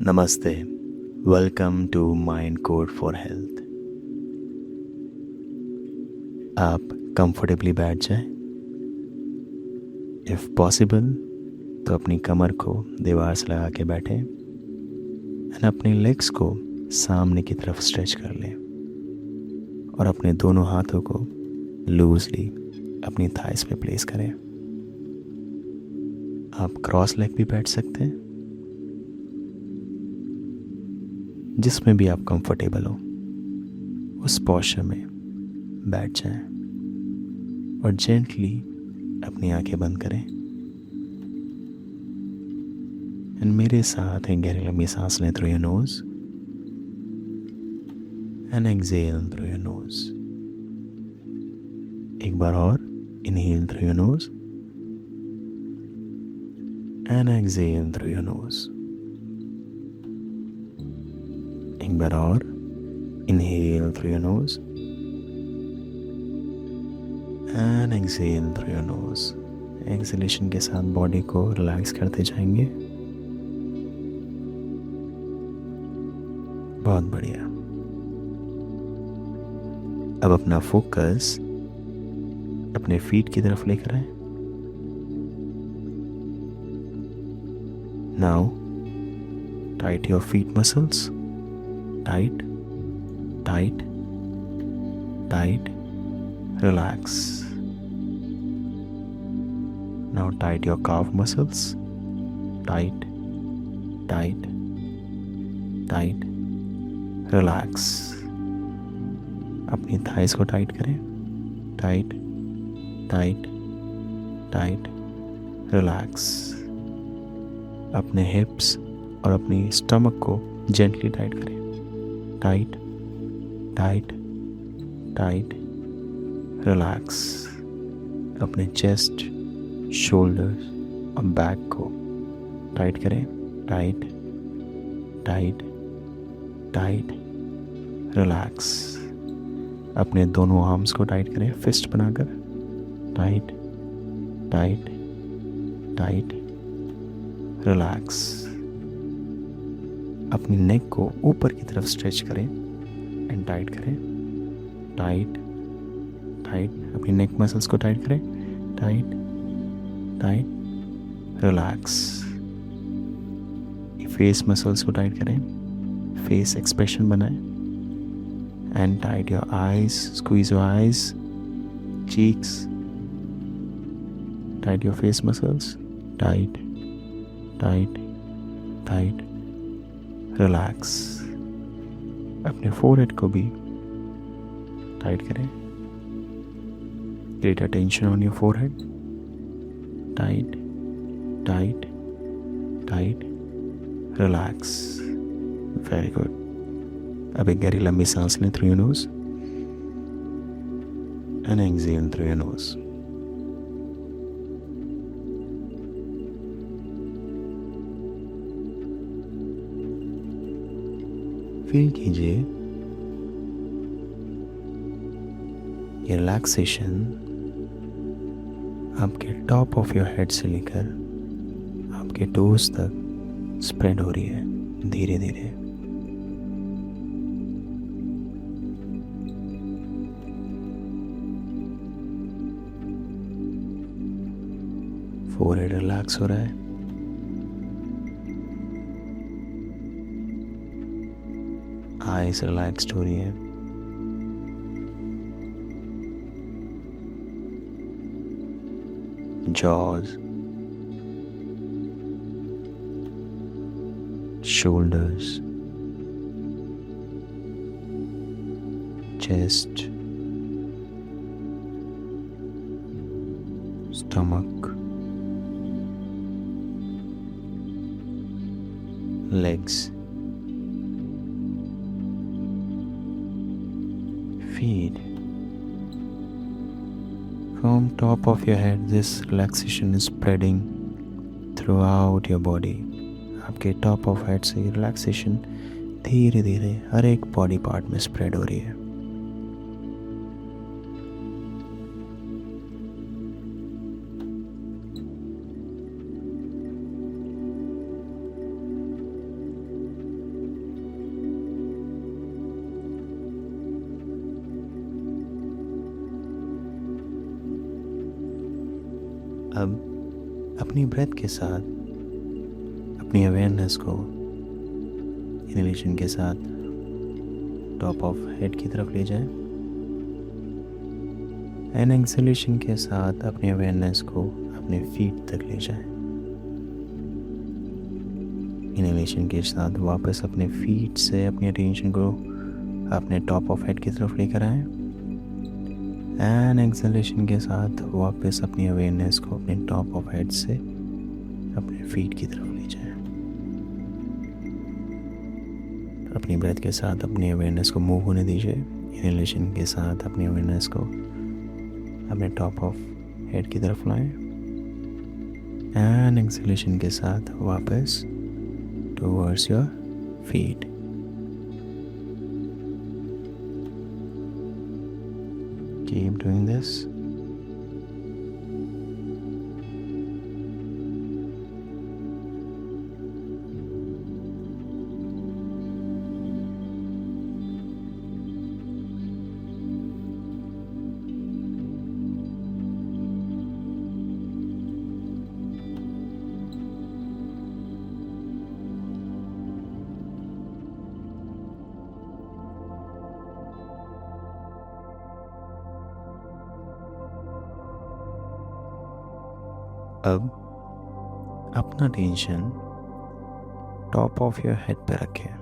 नमस्ते। Welcome to mind code for health. आप comfortably बैठ जाएं। इफ़ पॉसिबल तो अपनी कमर को दीवार से लगा के बैठें एंड अपने लेग्स को सामने की तरफ स्ट्रेच कर लें और अपने दोनों हाथों को लूजली अपनी थाइस पे प्लेस करें। आप क्रॉस लेग भी बैठ सकते हैं, जिसमें भी आप कंफर्टेबल हो उस पोस्चर में बैठ जाएं और जेंटली अपनी आंखें बंद करें एंड मेरे साथ एक गहरी लंबी सांस लें through your nose and exhale through your nose. एक बार और inhale through your nose and exhale through your nose. एक बार और inhale through your nose and exhale through your nose. Exhalation के साथ बॉडी को रिलैक्स करते जाएंगे। बहुत बढ़िया। अब अपना फोकस अपने फीट की तरफ लेकर आए। Now tight your feet muscles. Tight tight tight relax. Now tight your calf muscles. Tight, tight, tight, relax. अपनी थाइस को टाइट करें। Tight tight tight relax. अपने हिप्स और अपनी स्टमक को जेंटली टाइट करें। Tight tight tight relax. अपने chest, shoulders और बैक को टाइट करें। Tight tight tight relax. अपने दोनों आर्म्स को टाइट करें फिस्ट बनाकर। Tight tight tight relax. अपनी नेक को ऊपर की तरफ स्ट्रेच करें एंड टाइट करें। Tight tight. अपनी नेक मसल्स को टाइट करें। Tight tight relax. Face muscles को टाइट करें। फेस एक्सप्रेशन बनाएं and tight your eyes. Squeeze your eyes, cheeks. Tight your face muscles. Tight tight tight relax. अपने forehead को भी टाइट करें। Create attention on your forehead. Tight tight tight relax. Very good. अब एक गहरी लंबी सांस लें through your nose and exhale through your nose. Feel कीजिए ये रिलैक्सेशन आपके टॉप ऑफ योर हेड से लेकर आपके टोज तक स्प्रेड हो रही है धीरे धीरे। फोरहेड रिलैक्स हो रहा है। आईज रिलैक्स्ड हो रही है। Jaws, shoulders, chest, stomach, legs, feet. From top of your head, this relaxation is spreading throughout your body. आपके टॉप ऑफ हेड से रिलैक्सेशन धीरे धीरे हर एक बॉडी पार्ट में स्प्रेड हो रही है। अब अपनी ब्रेथ के साथ अपनी अवेयरनेस को इनहेलेशन के साथ टॉप ऑफ हेड की तरफ ले जाएं एंड एक्सहेलेशन के साथ अपनी अवेयरनेस को अपने फीट तक ले जाएं। इनहेलेशन के साथ वापस अपने फीट से अपनी अटेंशन को अपने टॉप ऑफ हेड की तरफ लेकर आएं एंड एक्सहेलेशन के साथ वापस अपनी अवेयरनेस को अपने टॉप ऑफ हेड से अपने फीट की तरफ ले जाएं। अपनी ब्रेथ के साथ अपनी अवेयरनेस को मूव होने दीजिए। इनहेलेशन के साथ अपनी अवेयरनेस को अपने टॉप ऑफ हेड की तरफ लाएं एंड एक्सहेलेशन के साथ वापस towards your feet. Keep doing this. अब अपना tension top of your head पे रखें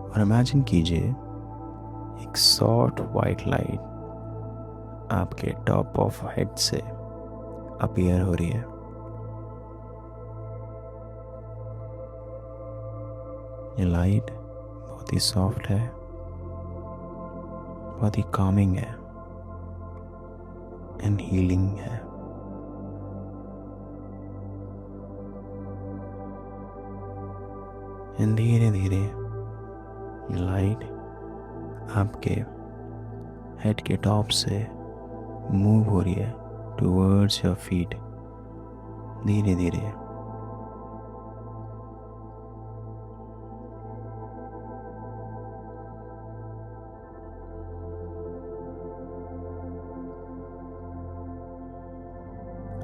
और इमेजिन कीजिए एक सॉफ्ट वाइट लाइट आपके टॉप ऑफ हेड से अपीयर हो रही है। ये लाइट बहुत ही सॉफ्ट है, बहुत ही कामिंग है एंड हीलिंग है। एंड धीरे धीरे ये लाइट आपके हेड के टॉप से मूव हो रही है टुवर्ड्स योर फीट। धीरे धीरे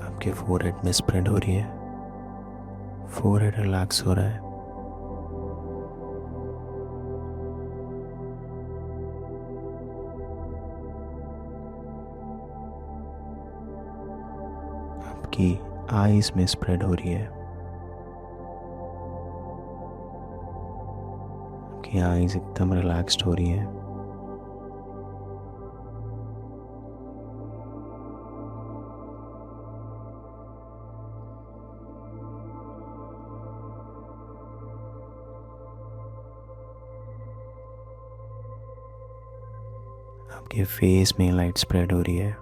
आपके फोरहेड में स्प्रेड हो रही है। फोरहेड रिलैक्स हो रहा है। आपकी आईज में स्प्रेड हो रही है। आपकी आईज एकदम रिलैक्स्ड हो रही है। आपके फेस में लाइट स्प्रेड हो रही है।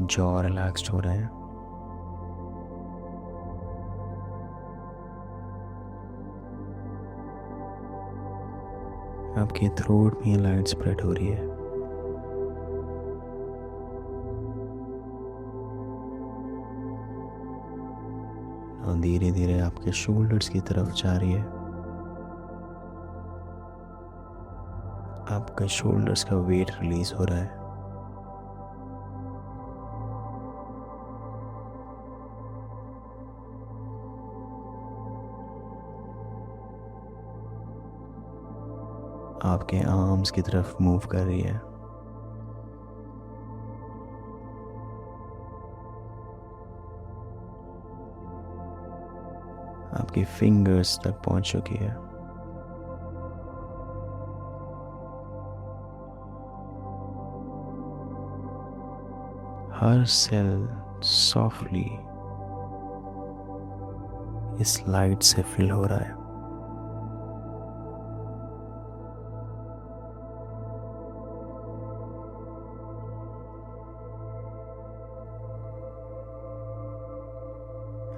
जॉ रिलैक्स्ड हो रहा है। आपके थ्रोट में लाइट स्प्रेड हो रही है। और धीरे धीरे आपके शोल्डर्स की तरफ जा रही है। आपका शोल्डर्स का वेट रिलीज हो रहा है। आपके आर्म्स की तरफ मूव कर रही है। आपकी फिंगर्स तक पहुंच चुकी है। हर सेल सॉफ्टली इस लाइट से फिल हो रहा है।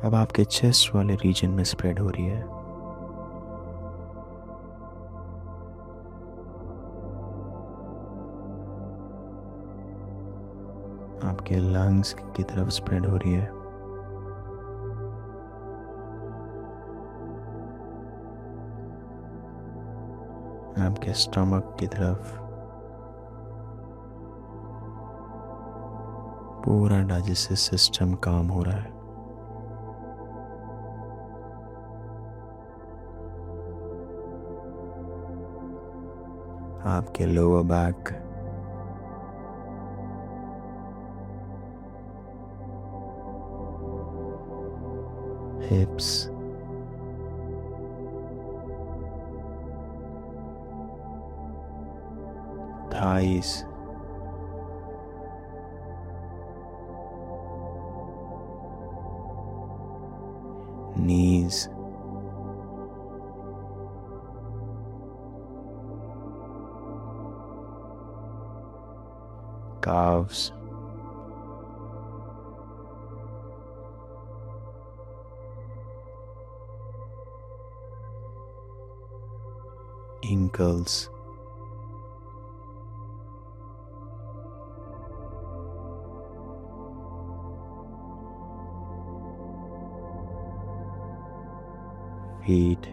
अब आपके चेस्ट वाले रीजन में स्प्रेड हो रही है। आपके लंग्स की तरफ स्प्रेड हो रही है। आपके स्टमक की तरफ पूरा डाइजेस्टिव सिस्टम काम हो रहा है। आपके lower back, हिप्स, thighs, knees, calves, ankles, feet,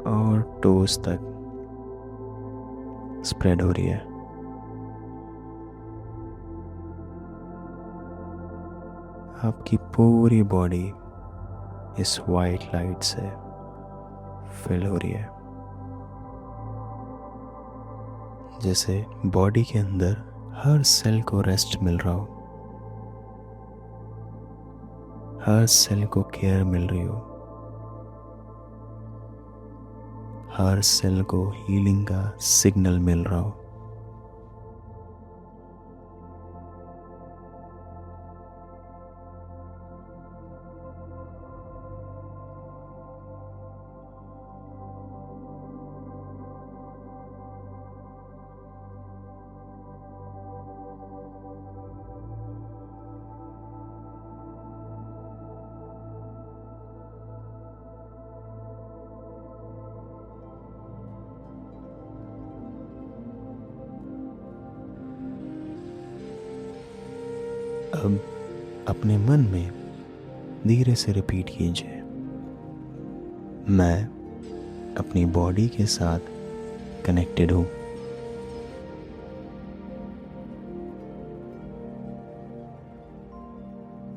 और टोस तक स्प्रेड हो रही है। आपकी पूरी बॉडी इस वाइट लाइट से फिल हो रही है, जैसे बॉडी के अंदर हर सेल को रेस्ट मिल रहा हो, हर सेल को केयर मिल रही हो, हर सेल को हीलिंग का सिग्नल मिल रहा हो। अब अपने मन में धीरे से रिपीट कीजिए, मैं अपनी बॉडी के साथ कनेक्टेड हूँ।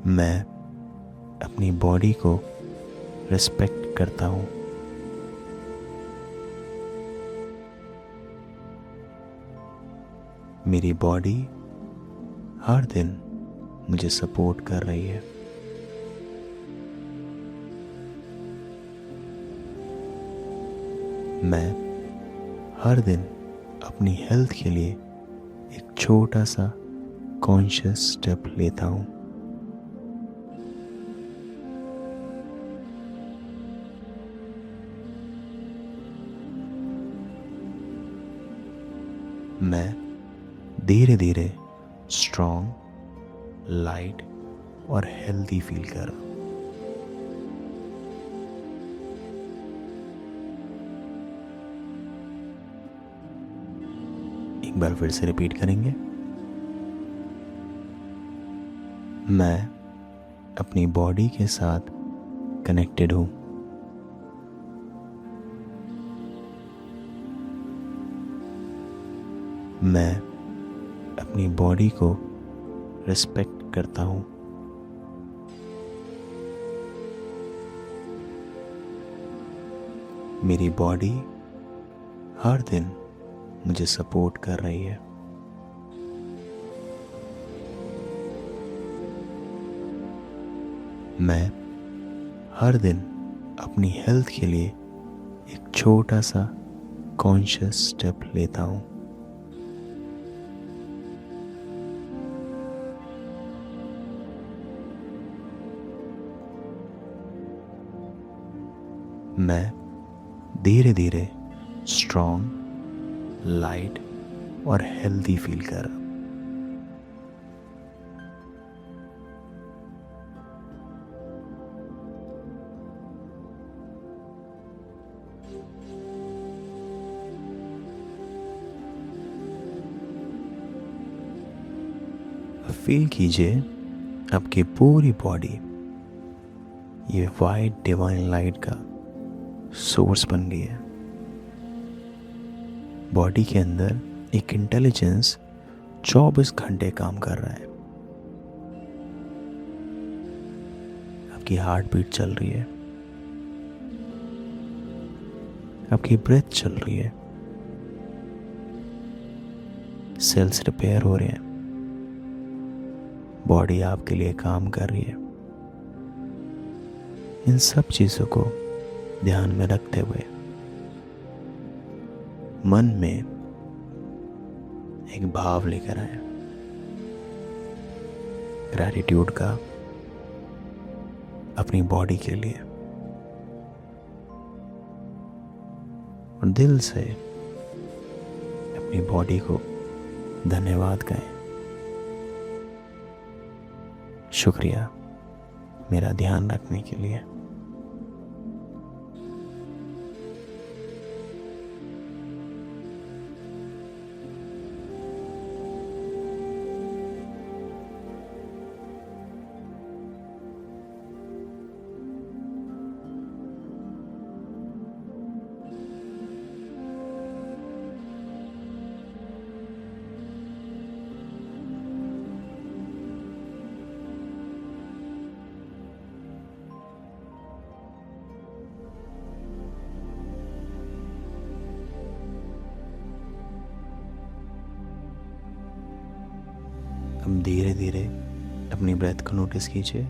मैं अपनी बॉडी को रिस्पेक्ट करता हूँ। मेरी बॉडी हर दिन मुझे सपोर्ट कर रही है। मैं हर दिन अपनी हेल्थ के लिए एक छोटा सा कॉन्शियस स्टेप लेता हूँ। मैं धीरे धीरे स्ट्रॉन्ग, लाइट और हेल्दी फील कर रहा हूं। एक बार फिर से रिपीट करेंगे, मैं अपनी बॉडी के साथ कनेक्टेड हूं। मैं अपनी बॉडी को रिस्पेक्ट करता हूँ। मेरी बॉडी हर दिन मुझे सपोर्ट कर रही है। मैं हर दिन अपनी हेल्थ के लिए एक छोटा सा कॉन्शियस स्टेप लेता हूँ। मैं धीरे धीरे स्ट्रॉन्ग, लाइट और हेल्दी फील कर रहा हूं। फील कीजिए आपकी पूरी बॉडी ये वाइट डिवाइन लाइट का सोर्स बन गई है। बॉडी के अंदर एक इंटेलिजेंस 24 घंटे काम कर रहा है। आपकी हार्ट बीट चल रही है, आपकी ब्रेथ चल रही है, सेल्स रिपेयर हो रहे हैं, बॉडी आपके लिए काम कर रही है। इन सब चीज़ों को ध्यान में रखते हुए मन में एक भाव लेकर आए, ग्रैटिट्यूड का अपनी बॉडी के लिए, और दिल से अपनी बॉडी को धन्यवाद कहें। शुक्रिया मेरा ध्यान रखने के लिए। अब धीरे धीरे अपनी ब्रेथ को नोटिस कीजिए।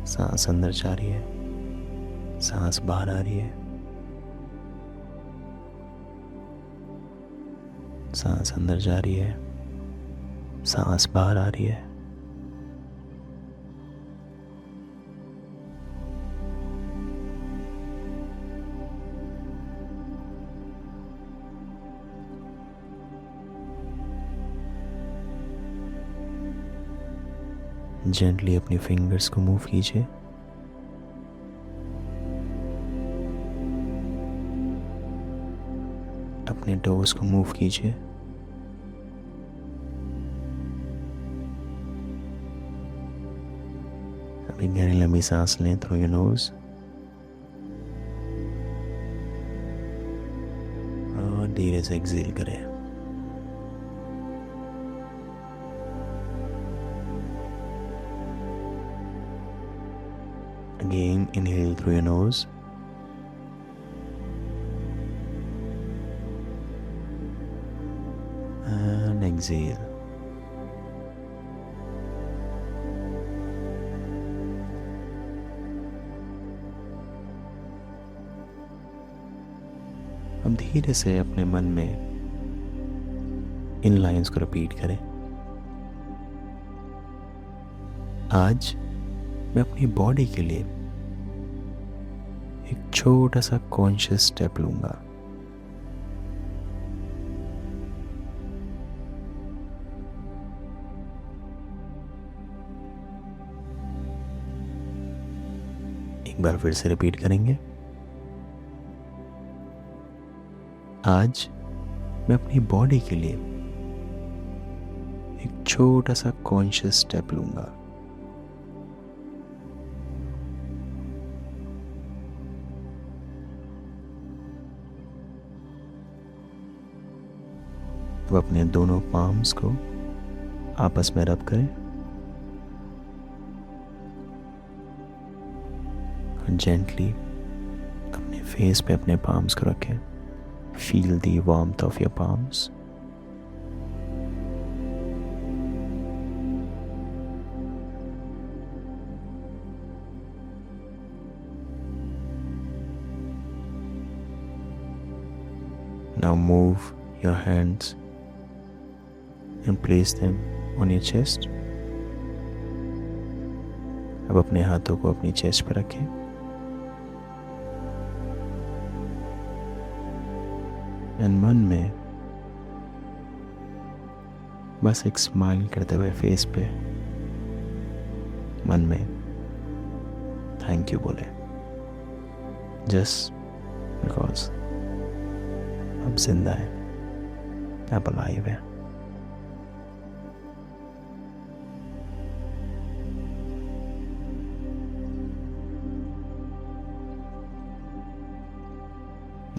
सांस अंदर जा रही है, सांस बाहर आ रही है, सांस अंदर जा रही है, सांस बाहर आ रही है। जेंटली अपनी फिंगर्स को मूव कीजिए। अपने टोज को मूव कीजिए। अभी गहरी लंबी सांस लें थ्रू योर नोज और धीरे से एक्सहेल करें। Again, inhale through your nose and exhale. अब धीरे से अपने मन में इन लाइंस को रिपीट करें। आज मैं अपनी बॉडी के लिए एक छोटा सा कॉन्शियस स्टेप लूंगा। एक बार फिर से रिपीट करेंगे। आज मैं अपनी बॉडी के लिए एक छोटा सा कॉन्शियस स्टेप लूंगा। तो अपने दोनों पाम्स को आपस में रब करें और जेंटली अपने फेस पे अपने पाम्स को रखें। Feel the warmth of your palms. Now move your hands and place them on your chest. अब अपने हाथों को अपनी चेस्ट पर रखें एंड मन में बस एक स्माइल करते हुए फेस पे मन में थैंक यू बोले, जस्ट बिकॉज आप जिंदा है, आप अलाइव है।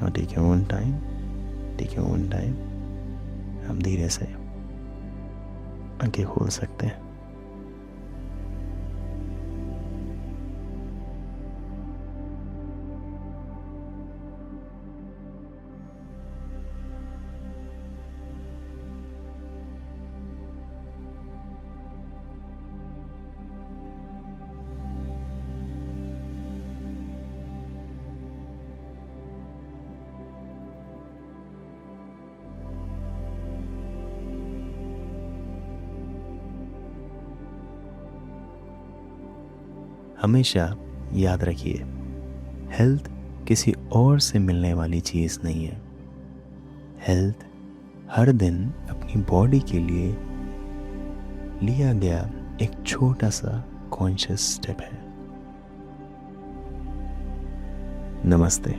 और take your own time, take your own time. हम धीरे से आंखें खोल सकते हैं। हमेशा याद रखिए, हेल्थ किसी और से मिलने वाली चीज़ नहीं है। हेल्थ हर दिन अपनी बॉडी के लिए लिया गया एक छोटा सा कॉन्शियस स्टेप है। नमस्ते।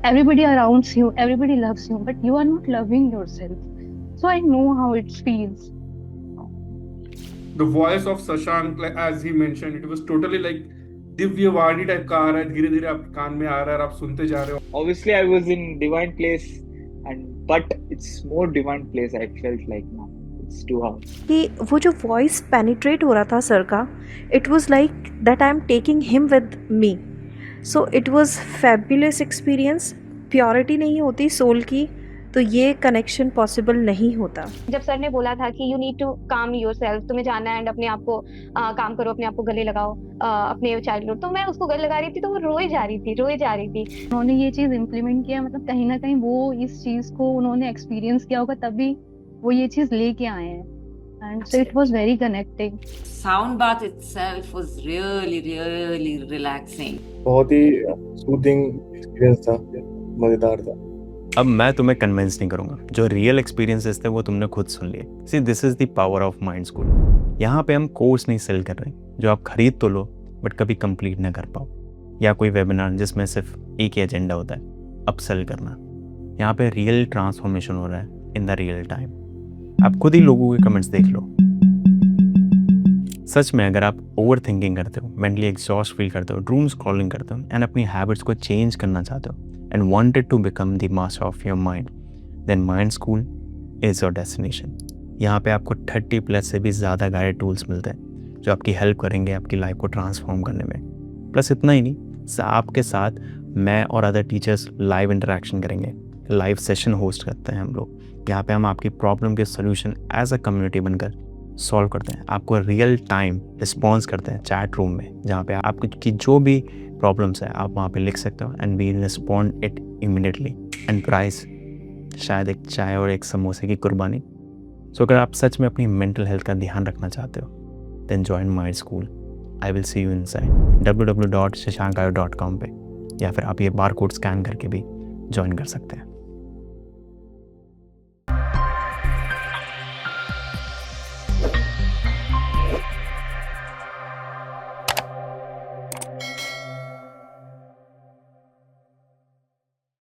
Everybody around you, everybody loves you, but you are not loving yourself. So I know how it feels. The voice of Shashank, like, as he mentioned, it was totally like Divyavani type का आ रहा है, धीरे धीरे आपके कान में आ रहा है और आप सुनते जा रहे हो। Obviously, I was in divine place, but it's more divine place. I felt like now it's too hard. कि वो जो वॉइस पेनिट्रेट हो रहा था सर का, it was like that I am taking him with me. So it was fabulous experience. Purity नहीं होती soul की तो ये कनेक्शन पॉसिबल नहीं होता। जब सर ने बोला था कि यू नीड टू काम योरसेल्फ, तुम्हें जाना है एंड अपने आप को काम करो, अपने आप को गले लगाओ अपने चाइल्डहुड, तो मैं उसको गले लगा रही थी तो वो रोए जा रही थी। उन्होंने ये चीज इम्प्लीमेंट किया, मतलब कहीं ना कहीं वो इस चीज को उन्होंने एक्सपीरियंस किया होगा, तभी वो ये चीज लेके आए हैं। And so it was very connecting. Sound bath itself was really relaxing. बहुत ही सूदिंग एक्सपीरियंस था, मजेदार था। अब मैं तुम्हें कन्विंस नहीं करूंगा, जो रियल एक्सपीरियंसेस थे वो तुमने खुद सुन लिए। See, this is the power of mind school. यहाँ पे हम कोर्स नहीं सेल कर रहे जो आप खरीद तो लो बट कभी कंप्लीट ना कर पाओ, या कोई वेबिनार जिसमें सिर्फ एक ही एजेंडा होता है, अपसेल करना। यहाँ पे रियल ट्रांसफॉर्मेशन हो रहा है इन द रियल टाइम। आप खुद ही लोगों के कमेंट्स देख लो। सच में अगर आप ओवर थिंकिंग करते हो, मेंटली एग्जॉस्ट फील करते हो, ड्रूम स्क्रॉलिंग करते हो एंड अपनी हैबिट्स को चेंज करना चाहते हो and wanted to become the master of your mind, then mind school is your destination. यहाँ पे आपको 30+ से भी ज़्यादा गाइडेड टूल्स मिलते हैं जो आपकी हेल्प करेंगे आपकी लाइफ को ट्रांसफॉर्म करने में। प्लस इतना ही नहीं, आपके साथ मैं और अदर टीचर्स लाइव इंटरेक्शन करेंगे। लाइव सेशन होस्ट करते हैं हम लोग। यहाँ पे हम आपकी प्रॉब्लम के सोल्यूशन एज अ कम्युनिटी बनकर सॉल्व करते हैं, आपको रियल टाइम रिस्पॉन्स करते हैं चैट रूम में, जहाँ पे आपकी जो भी प्रॉब्लम्स है आप वहाँ पे लिख सकते हो and we respond it immediately. And price शायद एक चाय और एक समोसे की कुर्बानी। सो अगर आप सच में अपनी मेंटल हेल्थ का ध्यान रखना चाहते हो then join mind school. I will see you inside www.shashankayo.com पे, या फिर आप ये बार कोड स्कैन करके भी ज्वाइन कर सकते हैं।